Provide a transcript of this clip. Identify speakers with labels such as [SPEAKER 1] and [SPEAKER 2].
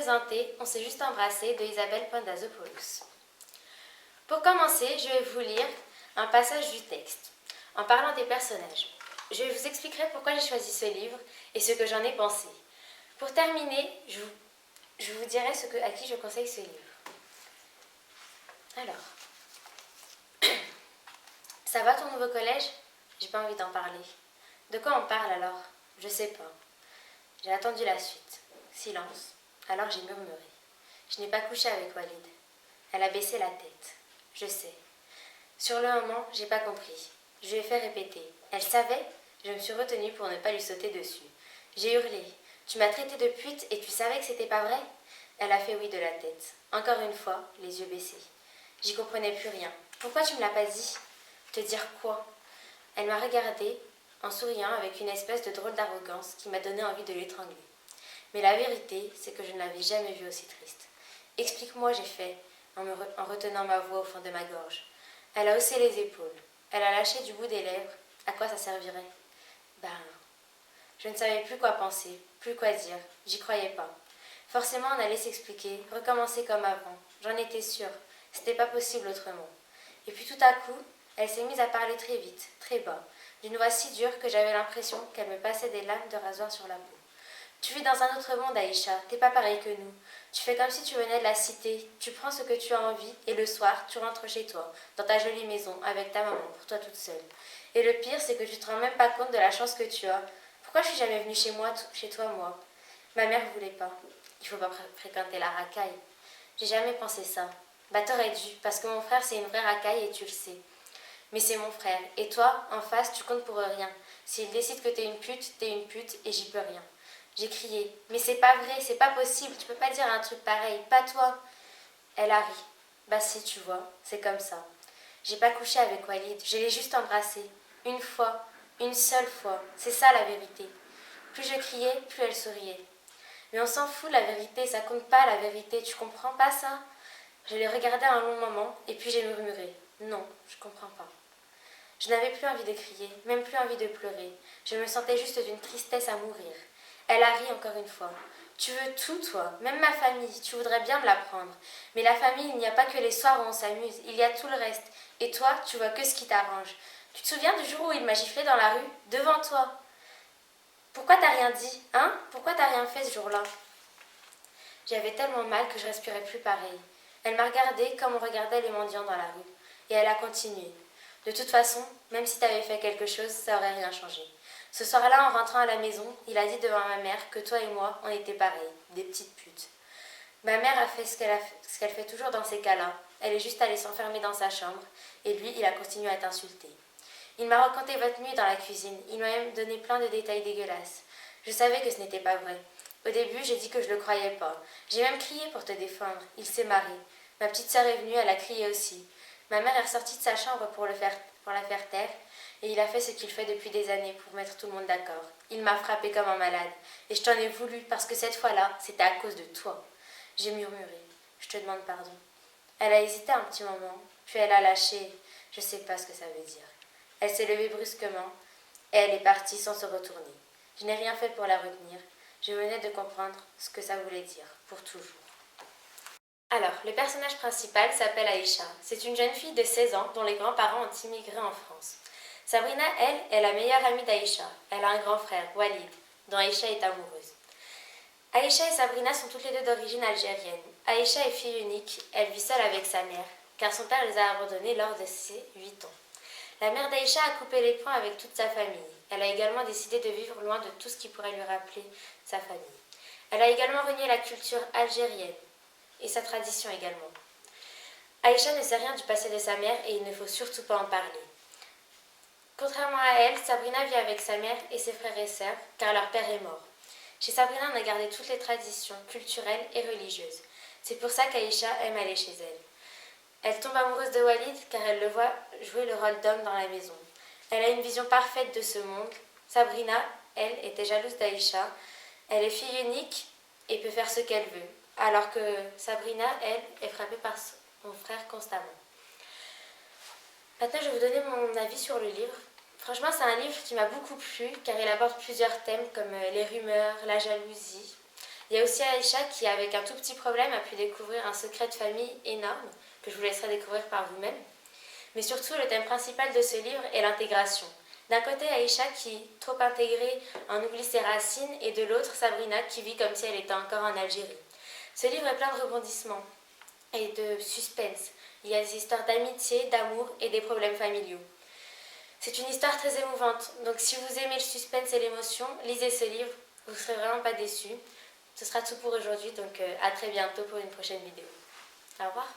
[SPEAKER 1] présenter On s'est juste embrassé de Isabelle Pandazopoulos. Pour commencer, je vais vous lire un passage du texte, en parlant des personnages. Je vous expliquerai pourquoi j'ai choisi ce livre et ce que j'en ai pensé. Pour terminer, je vous dirai à qui je conseille ce livre. Alors, ça va ton nouveau collège? J'ai pas envie d'en parler. De quoi on parle alors? Je sais pas. J'ai attendu la suite. Silence. Alors j'ai murmuré. Je n'ai pas couché avec Walid. Elle a baissé la tête. Je sais. Sur le moment, j'ai pas compris. Je lui ai fait répéter. Elle savait? Je me suis retenue pour ne pas lui sauter dessus. J'ai hurlé. Tu m'as traité de pute et tu savais que c'était pas vrai? Elle a fait oui de la tête. Encore une fois, les yeux baissés. J'y comprenais plus rien. Pourquoi tu me l'as pas dit? Te dire quoi? Elle m'a regardée en souriant avec une espèce de drôle d'arrogance qui m'a donné envie de l'étrangler. Mais la vérité, c'est que je ne l'avais jamais vue aussi triste. Explique-moi, j'ai fait, en retenant ma voix au fond de ma gorge. Elle a haussé les épaules. Elle a lâché du bout des lèvres. À quoi ça servirait? Ben, je ne savais plus quoi penser, plus quoi dire. J'y croyais pas. Forcément, on allait s'expliquer, recommencer comme avant. J'en étais sûre. C'était pas possible autrement. Et puis tout à coup, elle s'est mise à parler très vite, très bas, d'une voix si dure que j'avais l'impression qu'elle me passait des lames de rasoir sur la peau. Tu vis dans un autre monde, Aïcha, t'es pas pareil que nous. Tu fais comme si tu venais de la cité, tu prends ce que tu as envie, et le soir, tu rentres chez toi, dans ta jolie maison, avec ta maman, pour toi toute seule. Et le pire, c'est que tu te rends même pas compte de la chance que tu as. Pourquoi je suis jamais venue chez toi, moi? Ma mère voulait pas. Il faut pas fréquenter la racaille. J'ai jamais pensé ça. Bah t'aurais dû, parce que mon frère c'est une vraie racaille et tu le sais. Mais c'est mon frère, et toi, en face, tu comptes pour rien. S'il décide que t'es une pute, et j'y peux rien. J'ai crié. Mais c'est pas vrai, c'est pas possible, tu peux pas dire un truc pareil, pas toi. Elle a ri. Bah si, tu vois, c'est comme ça. J'ai pas couché avec Walid, je l'ai juste embrassé. Une fois, une seule fois, c'est ça la vérité. Plus je criais, plus elle souriait. Mais on s'en fout, la vérité, ça compte pas la vérité, tu comprends pas ça? Je l'ai regardé un long moment, et puis j'ai murmuré. Non, je comprends pas. Je n'avais plus envie de crier, même plus envie de pleurer. Je me sentais juste d'une tristesse à mourir. Elle a ri encore une fois. Tu veux tout, toi, même ma famille, tu voudrais bien me la prendre. Mais la famille, il n'y a pas que les soirs où on s'amuse, il y a tout le reste. Et toi, tu vois que ce qui t'arrange. Tu te souviens du jour où il m'a giflé dans la rue, devant toi? Pourquoi t'as rien dit, hein? Pourquoi t'as rien fait ce jour-là? J'avais tellement mal que je respirais plus pareil. Elle m'a regardée comme on regardait les mendiants dans la rue. Et elle a continué. De toute façon, même si t'avais fait quelque chose, ça aurait rien changé. Ce soir-là, en rentrant à la maison, il a dit devant ma mère que toi et moi, on était pareils, des petites putes. Ma mère a fait ce qu'elle fait toujours dans ces cas-là. Elle est juste allée s'enfermer dans sa chambre, et lui, il a continué à t'insulter. Il m'a raconté votre nuit dans la cuisine, il m'a même donné plein de détails dégueulasses. Je savais que ce n'était pas vrai. Au début, j'ai dit que je le croyais pas. J'ai même crié pour te défendre. Il s'est marré. Ma petite sœur est venue, elle a crié aussi. Ma mère est ressortie de sa chambre pour la faire taire, et il a fait ce qu'il fait depuis des années pour mettre tout le monde d'accord. Il m'a frappé comme un malade, et je t'en ai voulu parce que cette fois-là, c'était à cause de toi. J'ai murmuré. Je te demande pardon. Elle a hésité un petit moment, puis elle a lâché. Je sais pas ce que ça veut dire. Elle s'est levée brusquement, et elle est partie sans se retourner. Je n'ai rien fait pour la retenir. Je venais de comprendre ce que ça voulait dire, pour toujours. Alors, le personnage principal s'appelle Aïcha. C'est une jeune fille de 16 ans dont les grands-parents ont immigré en France. Sabrina, elle, est la meilleure amie d'Aïcha. Elle a un grand frère, Walid, dont Aïcha est amoureuse. Aïcha et Sabrina sont toutes les deux d'origine algérienne. Aïcha est fille unique, elle vit seule avec sa mère, car son père les a abandonnés lors de ses 8 ans. La mère d'Aïcha a coupé les ponts avec toute sa famille. Elle a également décidé de vivre loin de tout ce qui pourrait lui rappeler sa famille. Elle a également renié la culture algérienne et sa tradition également. Aïcha ne sait rien du passé de sa mère et il ne faut surtout pas en parler. Contrairement à elle, Sabrina vit avec sa mère et ses frères et sœurs, car leur père est mort. Chez Sabrina, on a gardé toutes les traditions culturelles et religieuses. C'est pour ça qu'Aïcha aime aller chez elle. Elle tombe amoureuse de Walid car elle le voit jouer le rôle d'homme dans la maison. Elle a une vision parfaite de ce monde. Sabrina, elle, était jalouse d'Aïcha. Elle est fille unique et peut faire ce qu'elle veut, alors que Sabrina, elle, est frappée par son frère constamment. Maintenant, je vais vous donner mon avis sur le livre. Franchement, c'est un livre qui m'a beaucoup plu car il aborde plusieurs thèmes comme les rumeurs, la jalousie, Il y a aussi Aïcha qui, avec un tout petit problème, a pu découvrir un secret de famille énorme que je vous laisserai découvrir par vous-même. Mais surtout, le thème principal de ce livre est l'intégration. D'un côté, Aïcha qui, trop intégrée, en oublie ses racines, et de l'autre, Sabrina qui vit comme si elle était encore en Algérie. Ce livre est plein de rebondissements et de suspense. Il y a des histoires d'amitié, d'amour et des problèmes familiaux. C'est une histoire très émouvante, donc si vous aimez le suspense et l'émotion, lisez ce livre, vous ne serez vraiment pas déçus. Ce sera tout pour aujourd'hui, donc à très bientôt pour une prochaine vidéo. Au revoir.